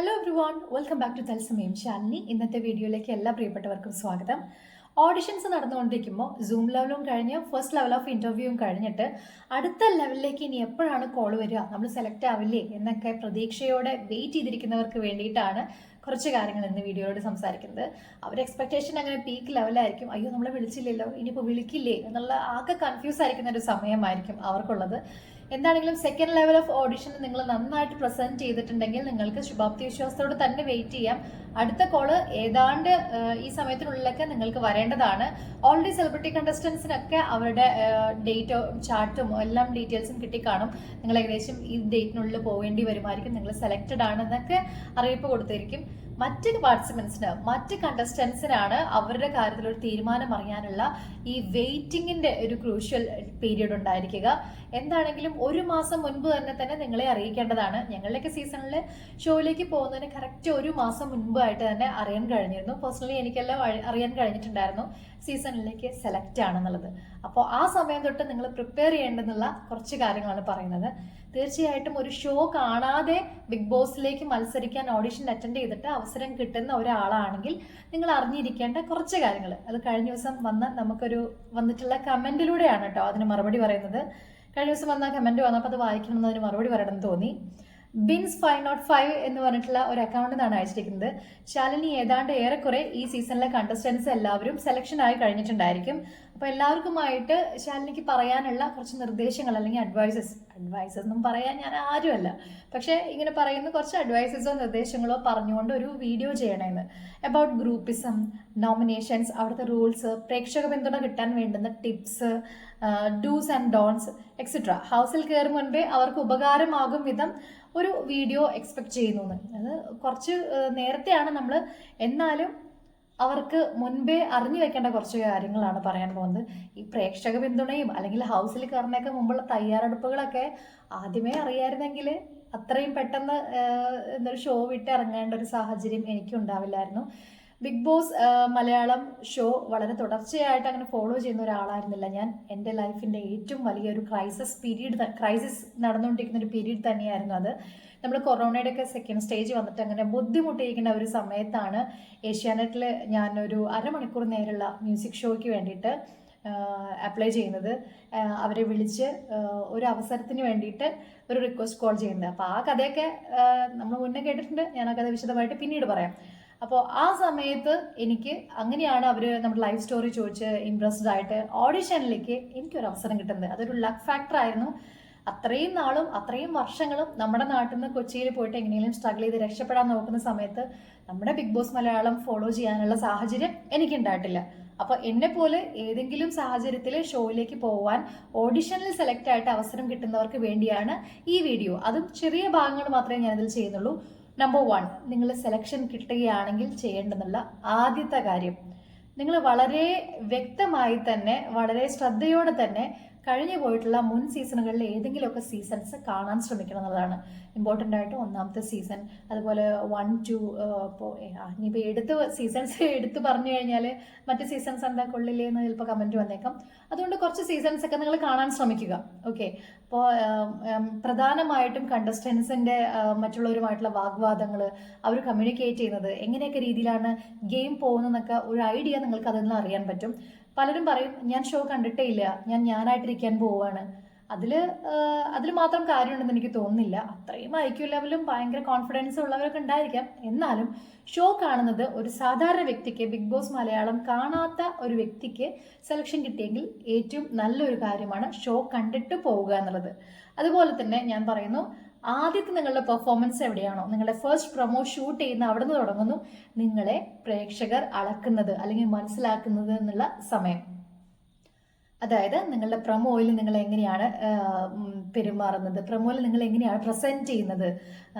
Hello everyone, welcome back to തത്സമയം ശാലിനി. ഇന്നത്തെ വീഡിയോയിലേക്ക് എല്ലാ പ്രിയപ്പെട്ടവർക്കും സ്വാഗതം. ഓഡിഷൻസ് നടന്നുകൊണ്ടിരിക്കുമ്പോൾ സൂം ലെവലും കഴിഞ്ഞ് ഫസ്റ്റ് ലെവൽ ഓഫ് ഇൻ്റർവ്യൂവും കഴിഞ്ഞിട്ട് അടുത്ത ലെവലിലേക്ക് ഇനി എപ്പോഴാണ് കോൾ വരിക, നമ്മൾ സെലക്ട് ആവില്ലേ എന്നൊക്കെ പ്രതീക്ഷയോടെ വെയിറ്റ് ചെയ്തിരിക്കുന്നവർക്ക് വേണ്ടിയിട്ടാണ് കുറച്ച് കാര്യങ്ങൾ ഇന്ന് വീഡിയോയോട് സംസാരിക്കുന്നത്. അവരുടെ എക്സ്പെക്ടേഷൻ അങ്ങനെ പീക്ക് ലെവലായിരിക്കും. അയ്യോ, നമ്മളെ വിളിച്ചില്ലല്ലോ, ഇനിയിപ്പോൾ വിളിക്കില്ലേ എന്നുള്ള ആകെ കൺഫ്യൂസ് ആയിരിക്കുന്ന ഒരു സമയമായിരിക്കും അവർക്കുള്ളത്. എന്താണെങ്കിലും സെക്കൻഡ് ലെവൽ ഓഫ് ഓഡിഷൻ നിങ്ങൾ നന്നായിട്ട് പ്രസന്റ് ചെയ്തിട്ടുണ്ടെങ്കിൽ നിങ്ങൾക്ക് ശുഭാപ്തി വിശ്വാസത്തോട് തന്നെ വെയിറ്റ് ചെയ്യാം. അടുത്ത കോള് ഏതാണ്ട് ഈ സമയത്തിനുള്ളിലൊക്കെ നിങ്ങൾക്ക് വരേണ്ടതാണ്. ഓൾറെഡി സെലിബ്രിറ്റി കണ്ടസ്റ്റൻസിനൊക്കെ അവരുടെ ഡേറ്റോ ചാർട്ടും എല്ലാം ഡീറ്റെയിൽസും കിട്ടിക്കാണും. നിങ്ങൾ ഏകദേശം ഈ ഡേറ്റിനുള്ളിൽ പോകേണ്ടി വരുമായിരിക്കും, നിങ്ങൾ സെലക്റ്റഡ് ആണെന്നൊക്കെ അറിയിപ്പ് കൊടുത്തിരിക്കും. മറ്റ് പാർട്ടിസിപ്പൻസിന്, മറ്റ് കണ്ടസ്റ്റൻസിനാണ് അവരുടെ കാര്യത്തിൽ ഒരു തീരുമാനം അറിയാനുള്ള ഈ വെയിറ്റിങ്ങിന്റെ ഒരു ക്രൂഷ്യൽ പീരീഡ് ഉണ്ടായിരിക്കുക. എന്താണെങ്കിലും ഒരു മാസം മുൻപ് തന്നെ നിങ്ങളെ അറിയിക്കേണ്ടതാണ്. ഞങ്ങളുടെയൊക്കെ സീസണിൽ ഷോയിലേക്ക് പോകുന്നതിന് കറക്റ്റ് ഒരു മാസം മുൻപായിട്ട് തന്നെ അറിയാൻ കഴിഞ്ഞിരുന്നു. പേഴ്സണലി എനിക്കെല്ലാം അറിയാൻ കഴിഞ്ഞിട്ടുണ്ടായിരുന്നു സീസണിലേക്ക് സെലക്ട് ആണെന്നുള്ളത്. അപ്പോൾ ആ സമയം തൊട്ട് നിങ്ങൾ പ്രിപ്പയർ ചെയ്യേണ്ടെന്നുള്ള കുറച്ച് കാര്യങ്ങളാണ് പറയുന്നത്. തീർച്ചയായിട്ടും ഒരു ഷോ കാണാതെ ബിഗ് ബോസിലേക്ക് മത്സരിക്കാൻ ഓഡിഷൻ അറ്റൻഡ് ചെയ്തിട്ട് അവസരം കിട്ടുന്ന ഒരാളാണെങ്കിൽ നിങ്ങൾ അറിഞ്ഞിരിക്കേണ്ട കുറച്ച് കാര്യങ്ങൾ, അത് കഴിഞ്ഞ ദിവസം വന്നിട്ടുള്ള കമന്റിലൂടെയാണ് കേട്ടോ അതിന് മറുപടി പറയുന്നത്. കഴിഞ്ഞ ദിവസം വന്ന കമന്റ് വന്നപ്പോൾ അത് വായിക്കണമെന്ന് അതിന് മറുപടി പറയണമെന്ന് തോന്നി. ബിൻസ് 505 എന്ന് പറഞ്ഞിട്ടുള്ള ഒരു അക്കൗണ്ടിൽ നിന്നാണ് അയച്ചിരിക്കുന്നത്. ശാലിനി, ഏതാണ്ട് ഏറെക്കുറെ ഈ സീസണിലെ കണ്ടസ്റ്റൻസ് എല്ലാവരും സെലക്ഷൻ ആയി കഴിഞ്ഞിട്ടുണ്ടായിരിക്കും. അപ്പോൾ എല്ലാവർക്കുമായിട്ട് ശാലിനിക്ക് പറയാനുള്ള കുറച്ച് നിർദ്ദേശങ്ങൾ അല്ലെങ്കിൽ അഡ്വൈസസ് ഒന്നും പറയാൻ ഞാൻ ആരുമല്ല, പക്ഷേ ഇങ്ങനെ പറയുന്ന കുറച്ച് അഡ്വൈസസോ നിർദ്ദേശങ്ങളോ പറഞ്ഞുകൊണ്ട് ഒരു വീഡിയോ ചെയ്യണമെന്ന്. അബൌട്ട് ഗ്രൂപ്പിസം, നോമിനേഷൻസ്, അവിടുത്തെ റൂൾസ്, പ്രേക്ഷക പിന്തുണ കിട്ടാൻ വേണ്ടുന്ന tips, dos and don'ts etcetera. ഹൗസിൽ കയറും മുൻപേ അവർക്ക് ഉപകാരമാകും വിധം ഒരു വീഡിയോ എക്സ്പെക്ട് ചെയ്യുന്നു. അത് കുറച്ച് നേരത്തെയാണ് നമ്മൾ, എന്നാലും അവർക്ക് മുൻപേ അറിഞ്ഞു വെക്കേണ്ട കുറച്ച് കാര്യങ്ങളാണ് പറയാൻ പോകുന്നത്. ഈ പ്രേക്ഷക പിന്തുണയും അല്ലെങ്കിൽ ഹൗസിൽ കയറുന്നതൊക്കെ മുമ്പുള്ള തയ്യാറെടുപ്പുകളൊക്കെ ആദ്യമേ അറിയായിരുന്നെങ്കിൽ അത്രയും പെട്ടെന്ന് എന്തൊരു ഷോ വിട്ട് ഇറങ്ങേണ്ട ഒരു സാഹചര്യം എനിക്കും ഉണ്ടാവില്ലായിരുന്നു. ബിഗ് ബോസ് മലയാളം ഷോ വളരെ തുടർച്ചയായിട്ട് അങ്ങനെ ഫോളോ ചെയ്യുന്ന ഒരാളായിരുന്നില്ല ഞാൻ. എൻ്റെ ലൈഫിൻ്റെ ഏറ്റവും വലിയൊരു ക്രൈസിസ് നടന്നുകൊണ്ടിരിക്കുന്ന ഒരു പീരീഡ് തന്നെയായിരുന്നു അത്. നമ്മൾ കൊറോണയുടെ ഒക്കെ സെക്കൻഡ് സ്റ്റേജ് വന്നിട്ട് അങ്ങനെ ബുദ്ധിമുട്ടിയിരിക്കുന്ന ഒരു സമയത്താണ് ഏഷ്യാനെറ്റിൽ ഞാനൊരു അരമണിക്കൂർ നേരമുള്ള മ്യൂസിക് ഷോയ്ക്ക് വേണ്ടിയിട്ട് അപ്ലൈ ചെയ്യുന്നത്. അവരെ വിളിച്ച് ഒരു അവസരത്തിന് വേണ്ടിയിട്ട് ഒരു റിക്വസ്റ്റ് കോൾ ചെയ്യുന്നത്. അപ്പോൾ ആ കഥയൊക്കെ നമ്മൾ മുന്നേ കേട്ടിട്ടുണ്ട്, ഞാൻ ആ കഥ വിശദമായിട്ട് പിന്നീട് പറയാം. അപ്പോൾ ആ സമയത്ത് എനിക്ക് അങ്ങനെയാണ് അവർ നമ്മുടെ ലൈഫ് സ്റ്റോറി ചോദിച്ച് ഇൻട്രസ്റ്റഡ് ആയിട്ട് ഓഡിഷനിലേക്ക് എനിക്കൊരു അവസരം കിട്ടുന്നത്. അതൊരു ലക്ക് ഫാക്ടർ ആയിരുന്നു. അത്രയും നാളും അത്രയും വർഷങ്ങളും നമ്മുടെ നാട്ടിൽ നിന്ന് കൊച്ചിയിൽ പോയിട്ട് എങ്ങനെയെങ്കിലും സ്ട്രഗിൾ ചെയ്ത് രക്ഷപ്പെടാൻ നോക്കുന്ന സമയത്ത് നമ്മുടെ ബിഗ് ബോസ് മലയാളം ഫോളോ ചെയ്യാനുള്ള സാഹചര്യം എനിക്കുണ്ടായിട്ടില്ല. അപ്പോൾ എന്നെ പോലെ ഏതെങ്കിലും സാഹചര്യത്തിൽ ഷോയിലേക്ക് പോകാൻ ഓഡിഷനിൽ സെലക്ട് ആയിട്ട് അവസരം കിട്ടുന്നവർക്ക് വേണ്ടിയാണ് ഈ വീഡിയോ. അതും ചെറിയ ഭാഗങ്ങൾ മാത്രമേ ഞാനിതിൽ ചെയ്യുന്നുള്ളൂ. നമ്പർ 1, നിങ്ങൾ സെലക്ഷൻ കിട്ടുകയാണെങ്കിൽ ചെയ്യേണ്ടെന്നുള്ള ആദ്യത്തെ കാര്യം, നിങ്ങൾ വളരെ വ്യക്തമായി തന്നെ വളരെ ശ്രദ്ധയോടെ തന്നെ കഴിഞ്ഞു പോയിട്ടുള്ള മുൻ സീസണുകളിൽ ഏതെങ്കിലുമൊക്കെ സീസൺസ് കാണാൻ ശ്രമിക്കണം എന്നുള്ളതാണ് ഇമ്പോർട്ടൻ്റ് ആയിട്ട്. ഒന്നാമത്തെ സീസൺ, അതുപോലെ 1, 2, ഇപ്പോൾ ഇനിയിപ്പോൾ സീസൺസ് എടുത്ത് പറഞ്ഞു കഴിഞ്ഞാൽ മറ്റ് സീസൺസ് എന്താ കൊള്ളില്ലേ എന്ന് ചിലപ്പോൾ കമൻറ്റ് വന്നേക്കാം. അതുകൊണ്ട് കുറച്ച് സീസൺസ് ഒക്കെ നിങ്ങൾ കാണാൻ ശ്രമിക്കുക. ഓക്കെ, അപ്പോൾ പ്രധാനമായിട്ടും കണ്ടസ്റ്റൻസിൻ്റെ മറ്റുള്ളവരുമായിട്ടുള്ള വാഗ്വാദങ്ങൾ, അവർ കമ്മ്യൂണിക്കേറ്റ് ചെയ്യുന്നത് എങ്ങനെയൊക്കെ രീതിയിലാണ് ഗെയിം പോകുന്നതെന്നൊക്കെ ഒരു ഐഡിയ നിങ്ങൾക്ക് അതിൽ നിന്ന് അറിയാൻ പറ്റും. പലരും പറയും ഞാൻ ഷോ കണ്ടിട്ടേ ഇല്ല, ഞാനായിട്ടിരിക്കാൻ പോവുകയാണ്. അതിൽ മാത്രം കാര്യമുണ്ടെന്ന് എനിക്ക് തോന്നുന്നില്ല. അത്രയും IQ ലെവലും ഭയങ്കര കോൺഫിഡൻസ് ഉള്ളവരൊക്കെ ഉണ്ടായിരിക്കാം. എന്നാലും ഷോ കാണുന്നത് ഒരു സാധാരണ വ്യക്തിക്ക്, ബിഗ് ബോസ് മലയാളം കാണാത്ത ഒരു വ്യക്തിക്ക് സെലക്ഷൻ കിട്ടിയെങ്കിൽ ഏറ്റവും നല്ലൊരു കാര്യമാണ് ഷോ കണ്ടിട്ട് പോവുക എന്നുള്ളത്. അതുപോലെ തന്നെ ഞാൻ പറയുന്നു, ആദ്യത്തെ നിങ്ങളുടെ പെർഫോമൻസ് എവിടെയാണോ, നിങ്ങളുടെ ഫസ്റ്റ് പ്രൊമോ ഷൂട്ട് ചെയ്യുന്ന അവിടെ നിന്ന് തുടങ്ങുന്നു നിങ്ങളെ പ്രേക്ഷകർ അളക്കുന്നത് അല്ലെങ്കിൽ മനസ്സിലാക്കുന്നത് എന്നുള്ള സമയം. അതായത് നിങ്ങളുടെ പ്രൊമോയിൽ നിങ്ങൾ എങ്ങനെയാണ് പെരുമാറുന്നത്, പ്രൊമോയിൽ നിങ്ങൾ എങ്ങനെയാണ് പ്രസന്റ് ചെയ്യുന്നത്,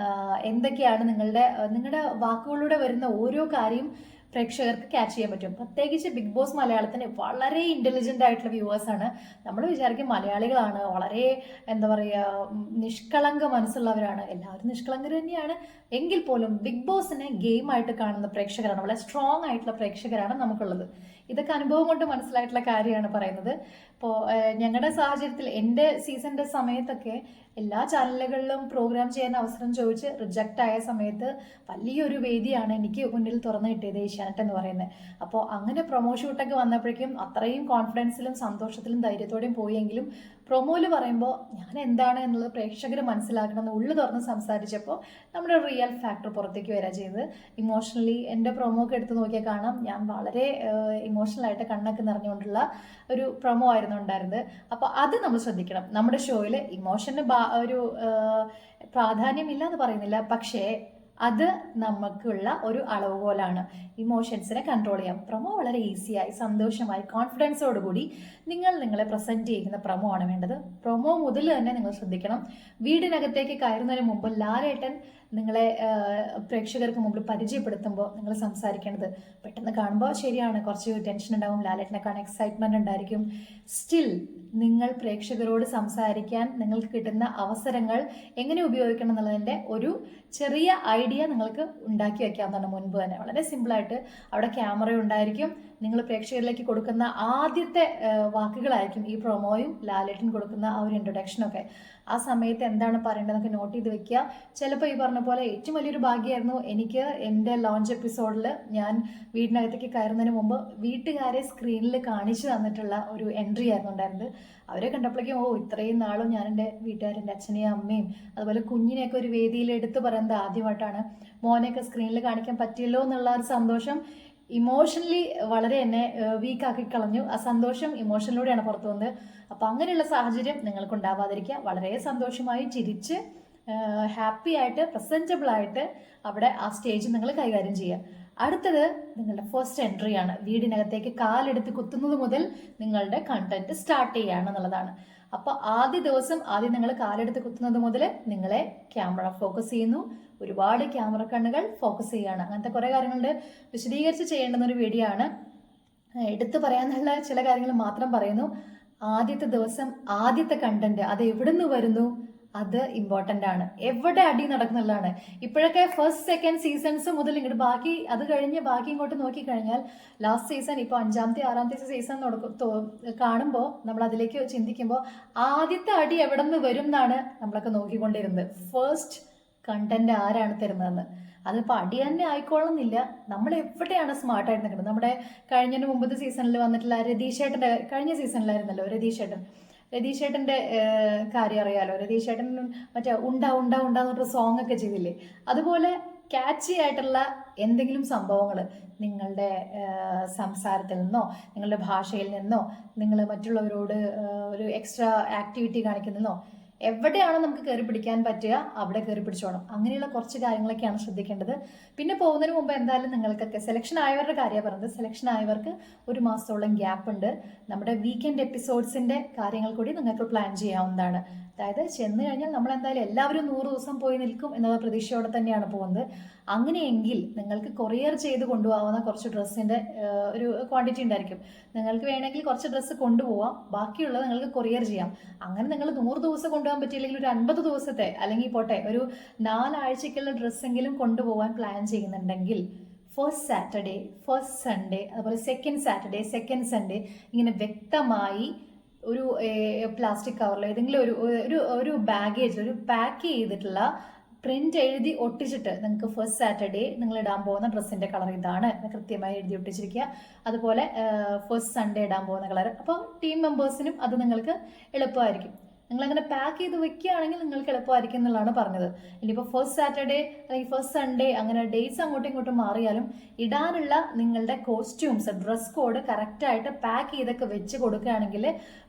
എന്തൊക്കെയാണ് നിങ്ങളുടെ വാക്കുകളിലൂടെ വരുന്ന ഓരോ കാര്യം പ്രേക്ഷകർക്ക് ക്യാച്ച് ചെയ്യാൻ പറ്റും. പ്രത്യേകിച്ച് ബിഗ് ബോസ് മലയാളത്തിന് വളരെ ഇൻ്റലിജൻ്റ് ആയിട്ടുള്ള വ്യൂവേഴ്സാണ്. നമ്മൾ വിചാരിക്കും മലയാളികളാണ് വളരെ എന്താ പറയുക നിഷ്കളങ്ക മനസ്സുള്ളവരാണ്. എല്ലാവരും നിഷ്കളങ്കർ തന്നെയാണ്. എങ്കിൽ പോലും ബിഗ് ബോസിനെ ഗെയിമായിട്ട് കാണുന്ന പ്രേക്ഷകരാണ്, വളരെ സ്ട്രോങ് ആയിട്ടുള്ള പ്രേക്ഷകരാണ് നമുക്കുള്ളത്. ഇതൊക്കെ അനുഭവം കൊണ്ട് മനസ്സിലായിട്ടുള്ള കാര്യമാണ് പറയുന്നത്. ഇപ്പോൾ ഞങ്ങളുടെ സാഹചര്യത്തിൽ എൻ്റെ സീസണിൻ്റെ സമയത്തൊക്കെ എല്ലാ ചാനലുകളിലും പ്രോഗ്രാം ചെയ്യാൻ അവസരം ചോദിച്ച് റിജക്റ്റ് ആയ സമയത്ത് വലിയൊരു വേദിയാണ് എനിക്ക് മുന്നിൽ തുറന്നു കിട്ടിയത് ഏഷ്യാനെറ്റ് എന്ന് പറയുന്നത്. അപ്പോൾ അങ്ങനെ പ്രൊമോ ഷൂട്ടൊക്കെ വന്നപ്പോഴേക്കും അത്രയും കോൺഫിഡൻസിലും സന്തോഷത്തിലും ധൈര്യത്തോടെയും പോയെങ്കിലും പ്രൊമോയിൽ പറയുമ്പോൾ ഞാൻ എന്താണ് എന്നുള്ളത് പ്രേക്ഷകർ മനസ്സിലാക്കണമെന്ന് ഉള്ളു തുറന്ന് സംസാരിച്ചപ്പോൾ നമ്മുടെ റിയൽ ഫാക്ടർ പുറത്തേക്ക് വരിക ചെയ്തത്. ഇമോഷണലി എൻ്റെ പ്രൊമോ ഒക്കെ എടുത്ത് നോക്കിയാൽ കാണാം, ഞാൻ വളരെ ഇമോഷണലായിട്ട് കണ്ണൊക്കെ നിറഞ്ഞുകൊണ്ടുള്ള ഒരു പ്രൊമോ ആയിരുന്നു ഉണ്ടായിരുന്നത്. അപ്പോൾ അത് നമ്മൾ ശ്രദ്ധിക്കണം. നമ്മുടെ ഷോയിൽ ഇമോഷന് ഒരു പ്രാധാന്യമില്ല എന്ന് പറയുന്നില്ല, പക്ഷേ അത് നമുക്കുള്ള ഒരു അളവുകോലാണ്. ഇമോഷൻസിനെ കൺട്രോൾ ചെയ്യാം. പ്രൊമോ വളരെ ഈസിയായി സന്തോഷമായി കോൺഫിഡൻസോടുകൂടി നിങ്ങളെ പ്രസന്റ് ചെയ്യുന്ന പ്രൊമോ ആണ് വേണ്ടത്. പ്രൊമോ മുതൽ തന്നെ നിങ്ങൾ ശ്രദ്ധിക്കണം. വീടിനകത്തേക്ക് കയറുന്നതിന് മുമ്പ് ലാലേട്ടൻ നിങ്ങളെ പ്രേക്ഷകർക്ക് മുമ്പിൽ പരിചയപ്പെടുത്തുമ്പോൾ നിങ്ങൾ സംസാരിക്കേണ്ടത് പെട്ടെന്ന് കാണുമ്പോൾ ശരിയാണ്, കുറച്ച് ടെൻഷൻ ഉണ്ടാവും, ലാലേട്ടനെ കാണാൻ എക്സൈറ്റ്മെന്റ് ഉണ്ടായിരിക്കും. സ്റ്റിൽ നിങ്ങൾ പ്രേക്ഷകരോട് സംസാരിക്കാൻ നിങ്ങൾക്ക് കിട്ടുന്ന അവസരങ്ങൾ എങ്ങനെ ഉപയോഗിക്കണം എന്നുള്ളതിൻ്റെ ഒരു ചെറിയ ഐഡിയ നിങ്ങൾക്ക് ഉണ്ടാക്കി വെക്കാവുന്നതാണ് മുൻപ് തന്നെ. വളരെ സിമ്പിളായിട്ട് അവിടെ ക്യാമറ ഉണ്ടായിരിക്കും. നിങ്ങൾ പ്രേക്ഷകരിലേക്ക് കൊടുക്കുന്ന ആദ്യത്തെ വാക്കുകളായിരിക്കും ഈ പ്രൊമോയും ലാലേട്ടൻ കൊടുക്കുന്ന ആ ഒരു ഇൻട്രൊഡക്ഷനൊക്കെ. ആ സമയത്ത് എന്താണ് പറയേണ്ടതെന്നൊക്കെ നോട്ട് ചെയ്ത് വെക്കുക. ചിലപ്പോൾ ഈ പറഞ്ഞ പോലെ ഏറ്റവും വലിയൊരു ഭാഗ്യമായിരുന്നു എനിക്ക് എൻ്റെ ലോഞ്ച് എപ്പിസോഡിൽ ഞാൻ വീടിനകത്തേക്ക് കയറുന്നതിന് മുമ്പ് വീട്ടുകാരെ സ്ക്രീനിൽ കാണിച്ചു തന്നിട്ടുള്ള ഒരു എൻട്രി ആയിരുന്നു ഉണ്ടായിരുന്നത്. അവരെ കണ്ടപ്പോഴേക്കും ഇത്രയും നാളും ഞാൻ എൻ്റെ വീട്ടുകാരെൻ്റെ അച്ഛനെയും അമ്മയും അതുപോലെ കുഞ്ഞിനെയൊക്കെ ഒരു വേദിയിൽ എടുത്തു പറയുന്നത് ആദ്യമായിട്ടാണ്. മോനെയൊക്കെ സ്ക്രീനിൽ കാണിക്കാൻ പറ്റിയല്ലോ എന്നുള്ള ഒരു സന്തോഷം ഇമോഷണലി വളരെ എന്നെ വീക്കാക്കി കളഞ്ഞു. ആ സന്തോഷം ഇമോഷനിലൂടെയാണ് പുറത്തു വന്നത്. അപ്പം അങ്ങനെയുള്ള സാഹചര്യം നിങ്ങൾക്ക് ഉണ്ടാവാതിരിക്കുക. വളരെ സന്തോഷമായി ചിരിച്ച് ഹാപ്പി ആയിട്ട് പ്രസൻറ്റബിൾ ആയിട്ട് അവിടെ ആ സ്റ്റേജ് നിങ്ങൾ കൈകാര്യം ചെയ്യുക. അടുത്തത് നിങ്ങളുടെ ഫസ്റ്റ് എൻട്രി ആണ്. വീടിനകത്തേക്ക് കാലെടുത്ത് കുത്തുന്നത് മുതൽ നിങ്ങളുടെ കണ്ടന്റ് സ്റ്റാർട്ട് ചെയ്യുകയാണെന്നുള്ളതാണ്. അപ്പോൾ ആദ്യ ദിവസം നിങ്ങൾ കാലെടുത്ത് കുത്തുന്നത് മുതൽ നിങ്ങളെ ക്യാമറ ഫോക്കസ് ചെയ്യുന്നു. ഒരുപാട് ക്യാമറ കണ്ണുകൾ ഫോക്കസ് ചെയ്യുകയാണ്. അങ്ങനത്തെ കുറേ കാര്യങ്ങളുണ്ട്, വിശദീകരിച്ച് ചെയ്യേണ്ടുന്ന ഒരു വീഡിയോ ആണ്. എടുത്തു പറയാനുള്ള ചില കാര്യങ്ങൾ മാത്രം പറയുന്നു. ആദ്യത്തെ ദിവസം ആദ്യത്തെ കണ്ടന്റ് അത് എവിടെ നിന്ന് വരുന്നു, അത് ഇമ്പോർട്ടൻ്റ് ആണ്. എവിടെ അടി നടക്കുന്നുള്ളതാണ്. ഇപ്പോഴൊക്കെ ഫസ്റ്റ് സെക്കൻഡ് സീസൺസ് മുതൽ ഇങ്ങോട്ട് ബാക്കി അത് കഴിഞ്ഞ് ബാക്കി ഇങ്ങോട്ട് നോക്കിക്കഴിഞ്ഞാൽ ലാസ്റ്റ് സീസൺ ഇപ്പോൾ 5ാമത്തെ 6ാമത്തെ സീസൺ കാണുമ്പോൾ നമ്മൾ അതിലേക്ക് ചിന്തിക്കുമ്പോൾ ആദ്യത്തെ അടി എവിടെ നിന്ന് വരും എന്നാണ് നമ്മളൊക്കെ നോക്കിക്കൊണ്ടിരുന്നത്. ഫസ്റ്റ് കണ്ടന്റ് ആരാണ് തരുന്നതെന്ന്. അതിപ്പോൾ അടി തന്നെ ആയിക്കോളുന്നില്ല. നമ്മൾ എവിടെയാണ് സ്മാർട്ടായിട്ട് നിൽക്കുന്നത്. നമ്മുടെ കഴിഞ്ഞതിന് മുമ്പത്തെ സീസണിൽ വന്നിട്ടുള്ള രതീഷേട്ടൻ്റെ കഴിഞ്ഞ സീസണിലായിരുന്നല്ലോ രതീഷേട്ടൻ്റെ കാര്യം അറിയാലോ. രതീഷേട്ടൻ മറ്റേ ഉണ്ടാ എന്നിട്ട് സോങ് ഒക്കെ ചെയ്തില്ലേ. അതുപോലെ ക്യാച്ചി ആയിട്ടുള്ള എന്തെങ്കിലും സംഭവങ്ങൾ നിങ്ങളുടെ സംസാരത്തിൽ നിന്നോ നിങ്ങളുടെ ഭാഷയിൽ നിന്നോ നിങ്ങൾ മറ്റുള്ളവരോട് ഒരു എക്സ്ട്രാ ആക്ടിവിറ്റി കാണിക്കുന്നതിനോ എവിടെയാണോ നമുക്ക് കയറി പിടിക്കാൻ പറ്റുക അവിടെ കയറി പിടിച്ചോണം. അങ്ങനെയുള്ള കുറച്ച് കാര്യങ്ങളൊക്കെയാണ് ശ്രദ്ധിക്കേണ്ടത്. പിന്നെ പോകുന്നതിന് മുമ്പ് എന്തായാലും നിങ്ങൾക്കൊക്കെ സെലക്ഷൻ ആയവരുടെ കാര്യമാണ് പറഞ്ഞത്. സെലക്ഷൻ ആയവർക്ക് 1 മാസത്തോളം ഗ്യാപ്പ് ഉണ്ട്. നമ്മുടെ വീക്കെൻഡ് എപ്പിസോഡ്സിൻ്റെ കാര്യങ്ങൾ കൂടി നിങ്ങൾക്ക് പ്ലാൻ ചെയ്യാവുന്നതാണ്. അതായത് ചെന്ന് കഴിഞ്ഞാൽ നമ്മൾ എന്തായാലും എല്ലാവരും 100 ദിവസം പോയി നിൽക്കും എന്നുള്ള പ്രതീക്ഷയോടെ തന്നെയാണ് പോകുന്നത്. അങ്ങനെയെങ്കിൽ നിങ്ങൾക്ക് കൊറിയർ ചെയ്ത് കൊണ്ടുപോകാവുന്ന കുറച്ച് ഡ്രസ്സിൻ്റെ ഒരു ക്വാണ്ടിറ്റി ഉണ്ടായിരിക്കും. നിങ്ങൾക്ക് വേണമെങ്കിൽ കുറച്ച് ഡ്രസ്സ് കൊണ്ടുപോകാം, ബാക്കിയുള്ളത് നിങ്ങൾക്ക് കൊറിയർ ചെയ്യാം. അങ്ങനെ നിങ്ങൾ 100 ദിവസം കൊണ്ടുപോകാൻ പറ്റിയില്ലെങ്കിൽ ഒരു 50 ദിവസത്തെ അല്ലെങ്കിൽ പോട്ടെ ഒരു 4 ആഴ്ചക്കുള്ള ഡ്രസ്സെങ്കിലും കൊണ്ടുപോകാൻ പ്ലാൻ ചെയ്യുന്നുണ്ടെങ്കിൽ ഫസ്റ്റ് സാറ്റർഡേ, ഫസ്റ്റ് സൺഡേ, അതുപോലെ സെക്കൻഡ് സാറ്റർഡേ, സെക്കൻഡ് സൺഡേ ഇങ്ങനെ വ്യക്തമായി ഒരു പ്ലാസ്റ്റിക് കവറിൽ ഏതെങ്കിലും ഒരു ബാഗേജ് ഒരു പാക്ക് ചെയ്തിട്ടുള്ള പ്രിന്റ് എഴുതി ഒട്ടിച്ചിട്ട് നിങ്ങൾക്ക് ഫസ്റ്റ് സാറ്റർഡേ നിങ്ങൾ ഇടാൻ പോകുന്ന ഡ്രസ്സിന്റെ കളർ ഇതാണ് കൃത്യമായി എഴുതി ഒട്ടിച്ചിരിക്കുക. അതുപോലെ ഫസ്റ്റ് സൺഡേ ഇടാൻ പോകുന്ന കളർ. അപ്പോൾ ടീം മെമ്പേഴ്സിനും അത് നിങ്ങൾക്ക് എളുപ്പമായിരിക്കും. നിങ്ങളങ്ങനെ പാക്ക് ചെയ്ത് വെക്കുകയാണെങ്കിൽ നിങ്ങൾക്ക് എളുപ്പമായിരിക്കും എന്നുള്ളതാണ് പറഞ്ഞത്. ഇനിയിപ്പോൾ ഫസ്റ്റ് സാറ്റർഡേ അല്ലെങ്കിൽ ഫസ്റ്റ് സൺഡേ അങ്ങനെ ഡേറ്റ്സ് അങ്ങോട്ടും ഇങ്ങോട്ടും മാറിയാലും ഇടാനുള്ള നിങ്ങളുടെ കോസ്റ്റ്യൂംസ് ഡ്രസ് കോഡ് കറക്റ്റായിട്ട് പാക്ക് ചെയ്തൊക്കെ വെച്ച് കൊടുക്കുകയാണെങ്കിൽ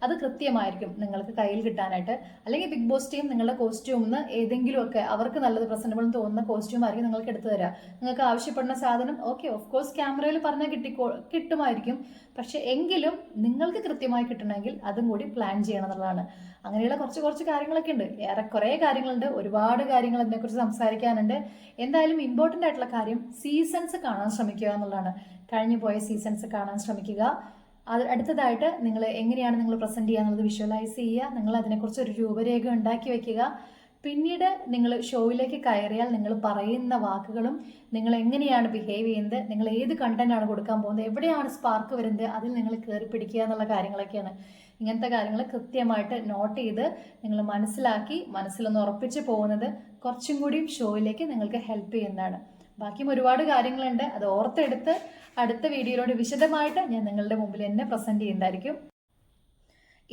അത് കൃത്യമായിരിക്കും നിങ്ങൾക്ക് കയ്യിൽ കിട്ടാനായിട്ട്. അല്ലെങ്കിൽ ബിഗ് ബോസ് ടീം നിങ്ങളുടെ കോസ്റ്റ്യൂമിന് ഏതെങ്കിലുമൊക്കെ അവർക്ക് നല്ലത് പ്രസന്റബിൾ എന്ന് തോന്നുന്ന കോസ്റ്റ്യൂം ആയിരിക്കും നിങ്ങൾക്ക് എടുത്തു തരാം. നിങ്ങൾക്ക് ആവശ്യപ്പെടുന്ന സാധനം ഓക്കെ ഓഫ് കോഴ്സ് ക്യാമറയിൽ പറഞ്ഞാൽ കിട്ടുമായിരിക്കും. പക്ഷെ എങ്കിലും നിങ്ങൾക്ക് കൃത്യമായി കിട്ടണമെങ്കിൽ അതും കൂടി പ്ലാൻ ചെയ്യണം എന്നുള്ളതാണ്. അങ്ങനെയുള്ള കുറച്ച് കാര്യങ്ങളൊക്കെ ഉണ്ട്. ഏറെക്കുറെ കാര്യങ്ങളുണ്ട്, ഒരുപാട് കാര്യങ്ങൾ അതിനെക്കുറിച്ച് സംസാരിക്കാനുണ്ട്. എന്തായാലും ഇമ്പോർട്ടൻ്റ് ആയിട്ടുള്ള കാര്യം സീസൺസ് കാണാൻ ശ്രമിക്കുക എന്നുള്ളതാണ്. കഴിഞ്ഞു പോയ സീസൺസ് കാണാൻ ശ്രമിക്കുക. അത് അടുത്തതായിട്ട് നിങ്ങൾ എങ്ങനെയാണ് നിങ്ങൾ പ്രസൻറ്റ് ചെയ്യുക എന്നുള്ളത് വിഷ്വലൈസ് ചെയ്യുക. നിങ്ങൾ അതിനെക്കുറിച്ച് ഒരു രൂപരേഖ ഉണ്ടാക്കി വെക്കുക. പിന്നീട് നിങ്ങൾ ഷോയിലേക്ക് കയറിയാൽ നിങ്ങൾ പറയുന്ന വാക്കുകളും നിങ്ങൾ എങ്ങനെയാണ് ബിഹേവ് ചെയ്യുന്നത്, നിങ്ങൾ ഏത് കണ്ടന്റാണ് കൊടുക്കാൻ പോകുന്നത്, എവിടെയാണ് സ്പാർക്ക് വരുന്നത്, അതിൽ നിങ്ങൾ കയറി പിടിക്കുക എന്നുള്ള കാര്യങ്ങളൊക്കെയാണ്. ഇങ്ങനത്തെ കാര്യങ്ങൾ കൃത്യമായിട്ട് നോട്ട് ചെയ്ത് നിങ്ങൾ മനസ്സിലാക്കി മനസ്സിലൊന്ന് ഉറപ്പിച്ച് പോകുന്നത് കുറച്ചും കൂടിയും ഷോയിലേക്ക് നിങ്ങൾക്ക് ഹെൽപ്പ് ചെയ്യുന്നതാണ്. ബാക്കിയും ഒരുപാട് കാര്യങ്ങളുണ്ട്, അത് ഓർത്തെടുത്ത് അടുത്ത വീഡിയോയിലൂടെ വിശദമായിട്ട് ഞാൻ നിങ്ങളുടെ മുമ്പിൽ തന്നെ പ്രസന്റ് ചെയ്യുന്നതായിരിക്കും.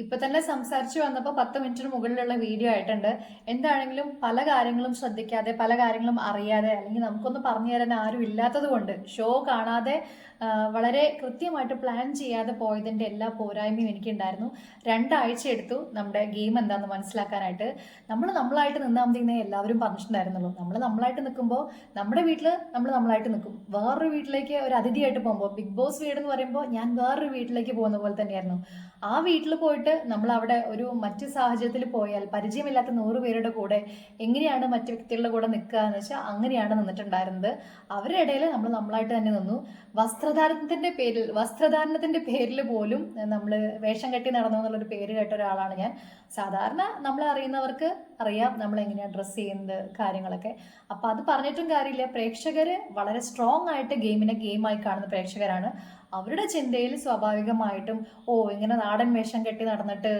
ഇപ്പൊ തന്നെ സംസാരിച്ചു വന്നപ്പോൾ 10 മിനിറ്റിന് മുകളിലുള്ള വീഡിയോ ആയിട്ടുണ്ട്. എന്താണെങ്കിലും പല കാര്യങ്ങളും ശ്രദ്ധിക്കാതെ, പല കാര്യങ്ങളും അറിയാതെ, അല്ലെങ്കിൽ നമുക്കൊന്ന് പറഞ്ഞു തരാൻ ആരും ഇല്ലാത്തത് കൊണ്ട് ഷോ കാണാതെ വളരെ കൃത്യമായിട്ട് പ്ലാൻ ചെയ്യാതെ പോയതിൻ്റെ എല്ലാ പോരായ്മയും എനിക്കുണ്ടായിരുന്നു. 2 ആഴ്ച എടുത്തു നമ്മുടെ ഗെയിം എന്താണെന്ന് മനസ്സിലാക്കാനായിട്ട്. നമ്മളായിട്ട് നിന്നാൽ മതി എന്നേ എല്ലാവരും പറഞ്ഞിട്ടുണ്ടായിരുന്നുള്ളൂ. നമ്മളായിട്ട് നിൽക്കുമ്പോൾ നമ്മുടെ വീട്ടിൽ നമ്മളായിട്ട് നിൽക്കും. വേറൊരു വീട്ടിലേക്ക് ഒരു അതിഥിയായിട്ട് പോകുമ്പോൾ, ബിഗ് ബോസ് വീട് എന്ന് പറയുമ്പോൾ ഞാൻ വേറൊരു വീട്ടിലേക്ക് പോകുന്ന പോലെ തന്നെയായിരുന്നു. ആ വീട്ടിൽ പോയിട്ട് നമ്മൾ അവിടെ ഒരു മറ്റു സാഹചര്യത്തിൽ പോയാൽ പരിചയമില്ലാത്ത 100 പേരുടെ കൂടെ എങ്ങനെയാണ് മറ്റു വ്യക്തികളുടെ കൂടെ നിൽക്കുക എന്ന് വെച്ചാൽ അങ്ങനെയാണ് നിന്നിട്ടുണ്ടായിരുന്നത്. അവരുടെ ഇടയിൽ നമ്മളായിട്ട് തന്നെ നിന്നു. വസ്ത്രധാരണത്തിന്റെ പേരിൽ പോലും നമ്മൾ വേഷം കെട്ടി നടന്നു എന്നുള്ളൊരു പേര് കേട്ട ഒരാളാണ് ഞാൻ. സാധാരണ നമ്മളെ അറിയുന്നവർക്ക് അറിയാം നമ്മൾ എങ്ങനെയാണ് ഡ്രസ്സ് ചെയ്യുന്നത് കാര്യങ്ങളൊക്കെ. അപ്പം അത് പറഞ്ഞിട്ടും കാര്യമില്ല. പ്രേക്ഷകര് വളരെ സ്ട്രോങ് ആയിട്ട് ഗെയിമിനെ ഗെയിമായി കാണുന്ന പ്രേക്ഷകരാണ്. അവരുടെ ചിന്തയിൽ സ്വാഭാവികമായിട്ടും ഇങ്ങനെ നാടൻ വേഷം കെട്ടി നടന്നിട്ട്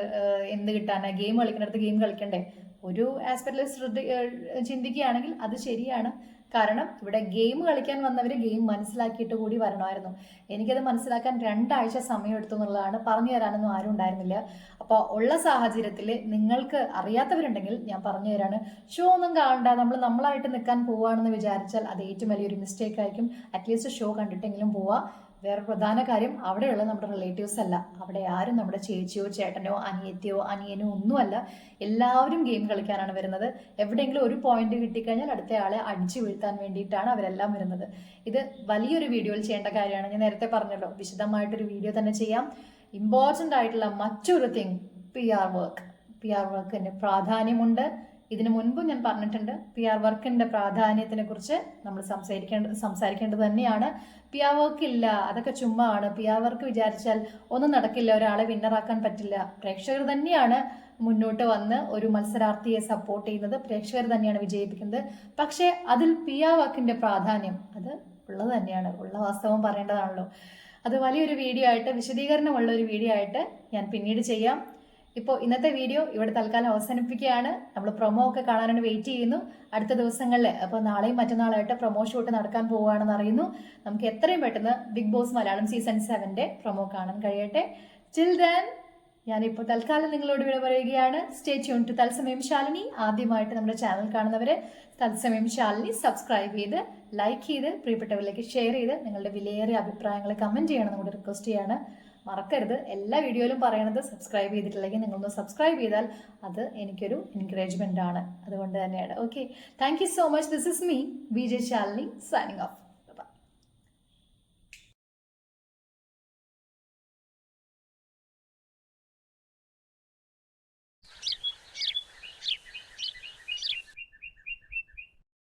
എന്ത് കിട്ടാനാ, ഗെയിം കളിക്കുന്നിടത്ത് ഗെയിം കളിക്കണ്ടേ, ഒരു ആസ്പെക്റ്റിൽ ചിന്തിക്കുകയാണെങ്കിൽ അത് ശരിയാണ്. കാരണം ഇവിടെ ഗെയിം കളിക്കാൻ വന്നവർ ഗെയിം മനസ്സിലാക്കിയിട്ട് കൂടി വരണമായിരുന്നു. എനിക്കത് മനസ്സിലാക്കാൻ 2 ആഴ്ച സമയം എടുത്തു എന്നുള്ളതാണ്. പറഞ്ഞു തരാനൊന്നും ആരും ഉണ്ടായിരുന്നില്ല. അപ്പോൾ ഉള്ള സാഹചര്യത്തിൽ നിങ്ങൾക്ക് അറിയാത്തവരുണ്ടെങ്കിൽ ഞാൻ പറഞ്ഞു തരാണ്. ഷോ ഒന്നും കാണണ്ട, നമ്മളായിട്ട് നിൽക്കാൻ പോവുകയാണെന്ന് വിചാരിച്ചാൽ അത് ഏറ്റവും വലിയൊരു മിസ്റ്റേക്ക് ആയിരിക്കും. അറ്റ്ലീസ്റ്റ് ഷോ കണ്ടിട്ടെങ്കിലും പോവുക. വേറെ പ്രധാന കാര്യം, അവിടെയുള്ള നമ്മുടെ റിലേറ്റീവ്സ് അല്ല, അവിടെ ആരും നമ്മുടെ ചേച്ചിയോ ചേട്ടനോ അനിയത്തിയോ അനിയനോ ഒന്നുമല്ല. എല്ലാവരും ഗെയിം കളിക്കാനാണ് വരുന്നത്. എവിടെയെങ്കിലും ഒരു പോയിന്റ് കിട്ടിക്കഴിഞ്ഞാൽ അടുത്തയാളെ അടിച്ചു വീഴ്ത്താൻ വേണ്ടിയിട്ടാണ് അവരെല്ലാം വരുന്നത്. ഇത് വലിയൊരു വീഡിയോയിൽ ചെയ്യേണ്ട കാര്യമാണ്. ഞാൻ നേരത്തെ പറഞ്ഞല്ലോ, വിശദമായിട്ടൊരു വീഡിയോ തന്നെ ചെയ്യാം. ഇമ്പോർട്ടൻ്റ് ആയിട്ടുള്ള മറ്റൊരു തിങ്, PR വർക്കിന് പ്രാധാന്യമുണ്ട്. ഇതിനു മുൻപും ഞാൻ പറഞ്ഞിട്ടുണ്ട്, PR വർക്കിന്റെ പ്രാധാന്യത്തിനെ കുറിച്ച് നമ്മൾ സംസാരിക്കേണ്ടത് തന്നെയാണ്. PR വർക്ക് ഇല്ല, അതൊക്കെ ചുമ്മാ ആണ്. PR വർക്ക് വിചാരിച്ചാൽ ഒന്നും നടക്കില്ല, ഒരാളെ വിന്നറാക്കാൻ പറ്റില്ല. പ്രേക്ഷകർ തന്നെയാണ് മുന്നോട്ട് വന്ന് ഒരു മത്സരാർത്ഥിയെ സപ്പോർട്ട് ചെയ്യുന്നത്, പ്രേക്ഷകർ തന്നെയാണ് വിജയിപ്പിക്കുന്നത്. പക്ഷേ അതിൽ PR വർക്കിന്റെ പ്രാധാന്യം അത് ഉള്ളത് തന്നെയാണ്. ഉള്ള വാസ്തവം പറയേണ്ടതാണല്ലോ. അത് വലിയൊരു വീഡിയോ ആയിട്ട്, വിശദീകരണമുള്ള ഒരു വീഡിയോ ആയിട്ട് ഞാൻ പിന്നീട് ചെയ്യാം. ഇപ്പോൾ ഇന്നത്തെ വീഡിയോ ഇവിടെ തൽക്കാലം അവസാനിപ്പിക്കുകയാണ്. നമ്മൾ പ്രൊമോ ഒക്കെ കാണാനാണ് വെയിറ്റ് ചെയ്യുന്നു. അടുത്ത ദിവസങ്ങളിൽ, അപ്പോൾ നാളെയും മറ്റന്നാളായിട്ട് പ്രൊമോ ഷൂട്ട് നടക്കാൻ പോവുകയാണെന്ന് അറിയുന്നു. നമുക്ക് എത്രയും പെട്ടെന്ന് Bigg Boss Malayalam season 7 promo കാണാൻ കഴിയട്ടെ. ടിൽ ദെൻ ഞാനിപ്പോൾ തൽക്കാലം നിങ്ങളോട് വിട പറയുകയാണ്. സ്റ്റേ ട്യൂൺ ടു തത്സമയം ശാലിനി. ആദ്യമായിട്ട് നമ്മുടെ ചാനൽ കാണുന്നവരെ തത്സമയം ശാലിനി സബ്സ്ക്രൈബ് ചെയ്ത് ലൈക്ക് ചെയ്ത് പ്രിയപ്പെട്ടവരിലേക്ക് ഷെയർ ചെയ്ത് നിങ്ങളുടെ വിലയേറിയ അഭിപ്രായങ്ങൾ കമൻറ്റ് ചെയ്യണം കൂടി റിക്വസ്റ്റ് ചെയ്യാണ്. മറക്കരുത്. എല്ലാ വീഡിയോയിലും പറയണത് സബ്സ്ക്രൈബ് ചെയ്തിട്ടില്ലെങ്കിൽ നിങ്ങളൊന്ന് സബ്സ്ക്രൈബ് ചെയ്താൽ അത് എനിക്കൊരു എൻകറേജ്മെൻ്റ് ആണ്. അതുകൊണ്ട് തന്നെയാണ്. Okay, thank you so much. This is me, BJ Shalini, signing off.